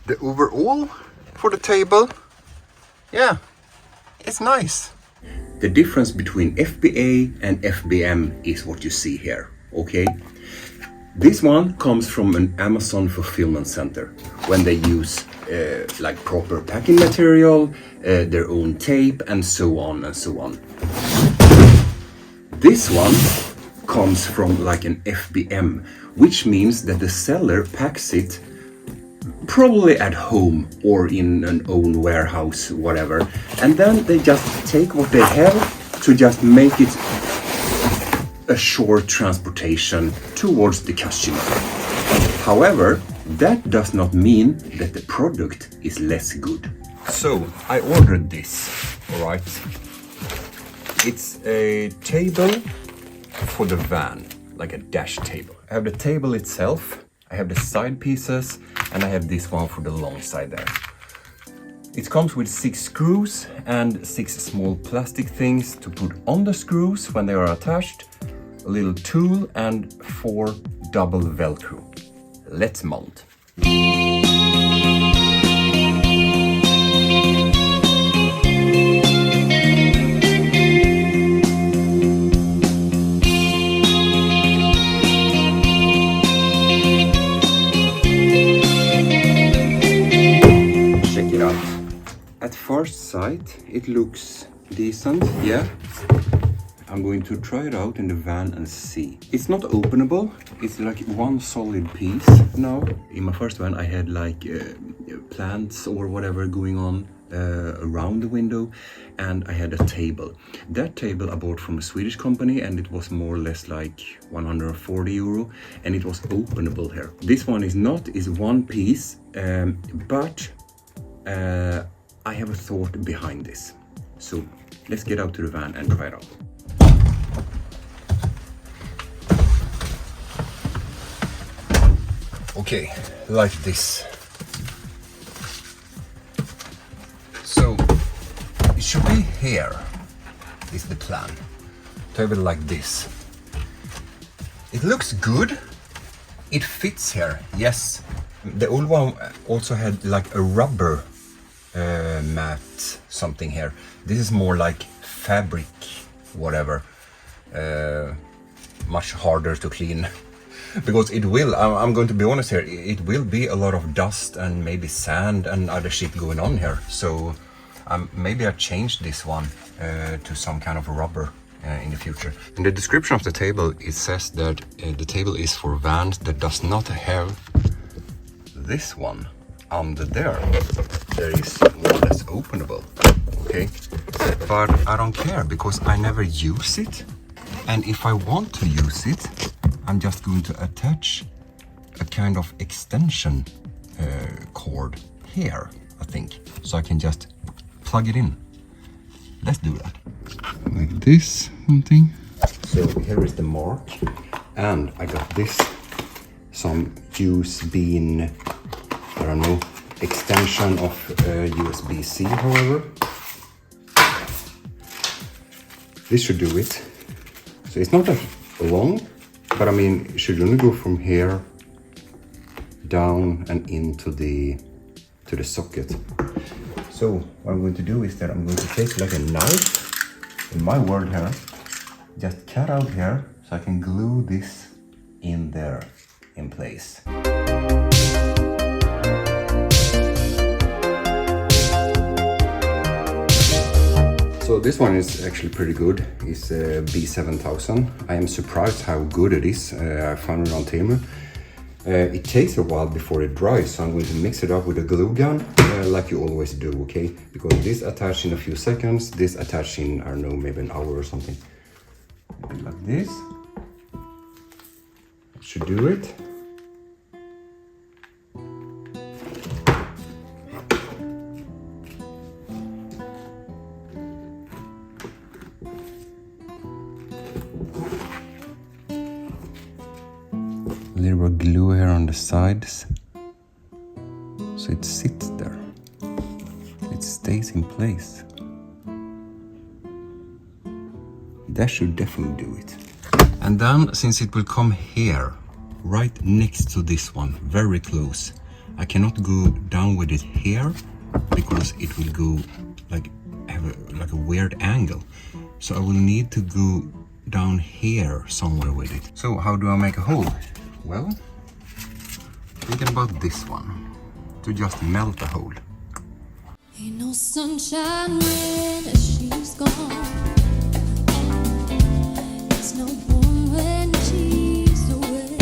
the overall for the table, yeah, it's nice. The difference between FBA and FBM is what you see here, okay? This one comes from an Amazon fulfillment center when they use like proper packing material, their own tape, and so on and so on. This one comes from like an FBM, which means that the seller packs it probably at home or in an own warehouse, whatever, and then they just take what they have to just make it a short transportation towards the customer. However, that does not mean that the product is less good. So I ordered this, alright. It's a table for the van, like a dash table. I have the table itself, I have the side pieces, and I have this one for the long side there. It comes with 6 screws and 6 small plastic things to put on the screws when they are attached, a little tool, and 4 double Velcro. Let's mount. Check it out. At first sight, it looks decent, yeah. I'm going to try it out in the van and see. It's not openable, it's like one solid piece now. In my first van I had like plants or whatever going on around the window, and I had a table. That table I bought from a Swedish company, and it was more or less like 140 euro, and it was openable here. This one is not, is one piece, but I have a thought behind this. So let's get out to the van and try it out. Okay, like this. So it should be here, is the plan. To have it like this. It looks good. It fits here, yes. The old one also had like a rubber mat something here. This is more like fabric, whatever. Much harder to clean. Because it will, I'm going to be honest here, it will be a lot of dust and maybe sand and other shit going on here. So maybe I changed this one to some kind of rubber in the future. In the description of the table, it says that the table is for vans that does not have this one under there. There is one that's openable, okay? But I don't care because I never use it. And if I want to use it, I'm just going to attach a kind of extension cord here, I think. So I can just plug it in. Let's do that. Like this, something. So here is the mark. And I got this, some USB, I don't know, extension of USB-C, however. This should do it. So it's not that long, but I mean, it should only go from here down and into the socket. So what I'm going to do is that I'm going to take like a knife, in my world here, just cut out here so I can glue this in there in place. So this one is actually pretty good. It's B7000. I am surprised how good it is. I found it on Temu. It takes a while before it dries, so I'm going to mix it up with a glue gun, like you always do, okay? Because this attached in a few seconds, this attached in, I don't know, maybe an hour or something. Like this. Should do it. A little bit of glue here on the sides, so it sits there. It stays in place. That should definitely do it. And then, since it will come here, right next to this one, very close, I cannot go down with it here because it will go like have a weird angle. So I will need to go down here somewhere with it. So how do I make a hole? Well, thinking about this one, to just melt a hole. Ain't no sunshine when she's gone. There's no warm when she's away.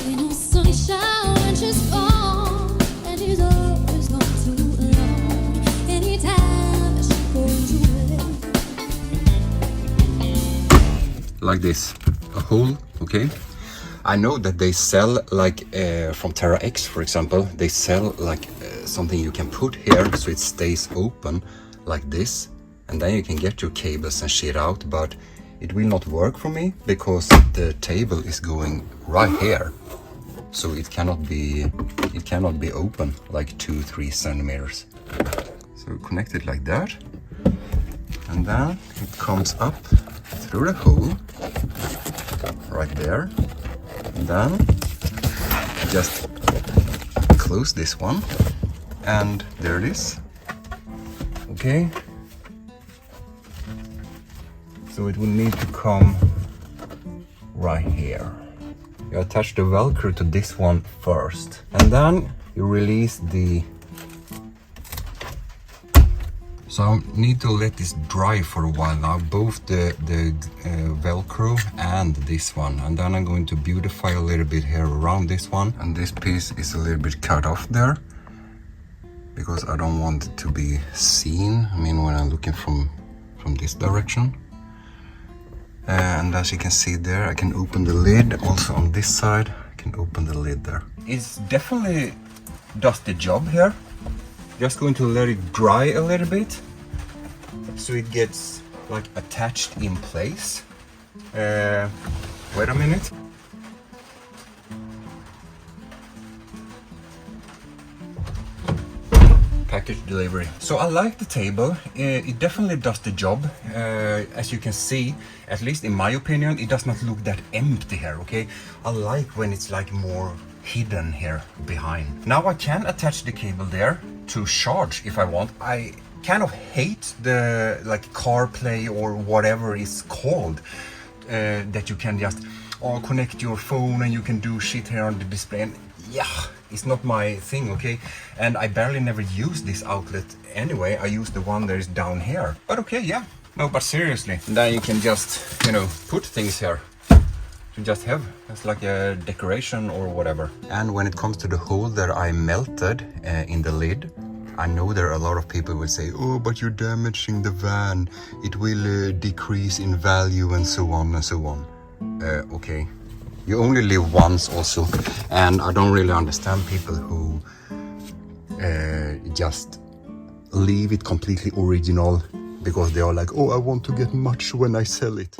Ain't no sunshine when she's gone, and she's always gone too long. Anytime she goes away. Like this, a hole, okay? I know that they sell like from Terra X, for example, they sell like something you can put here so it stays open like this, and then you can get your cables and shit out, but it will not work for me because the table is going right here, so it cannot be open like 2-3 centimeters. So connect it like that, and then it comes up through the hole right there. And then just close this one, and there it is. Okay, so it will need to come right here. You attach the Velcro to this one first, and then you release the... So I need to let this dry for a while now, both the Velcro and this one. And then I'm going to beautify a little bit here around this one. And this piece is a little bit cut off there, because I don't want it to be seen. I mean, when I'm looking from this direction. And as you can see there, I can open the lid. Also on this side, I can open the lid there. It's definitely does the job here. Just going to let it dry a little bit so it gets like attached in place. Wait a minute. Package delivery. So I like the table. It definitely does the job. As you can see, at least in my opinion, it does not look that empty here, okay? I like when it's like more hidden here behind. Now I can attach the cable there to charge if I want. I kind of hate the like CarPlay or whatever it's called, that you can just connect your phone and you can do shit here on the display. And yeah, it's not my thing, okay? And I barely never use this outlet anyway. I use the one that is down here. But okay, yeah. No, but seriously, then you can just, you know, put things here. To just have as like a decoration or whatever. And when it comes to the hole that I melted in the lid, I know there are a lot of people will say, oh, but you're damaging the van, it will decrease in value and so on and so on. Okay, you only live once also, and I don't really understand people who just leave it completely original because they are like, oh, I want to get much when I sell it.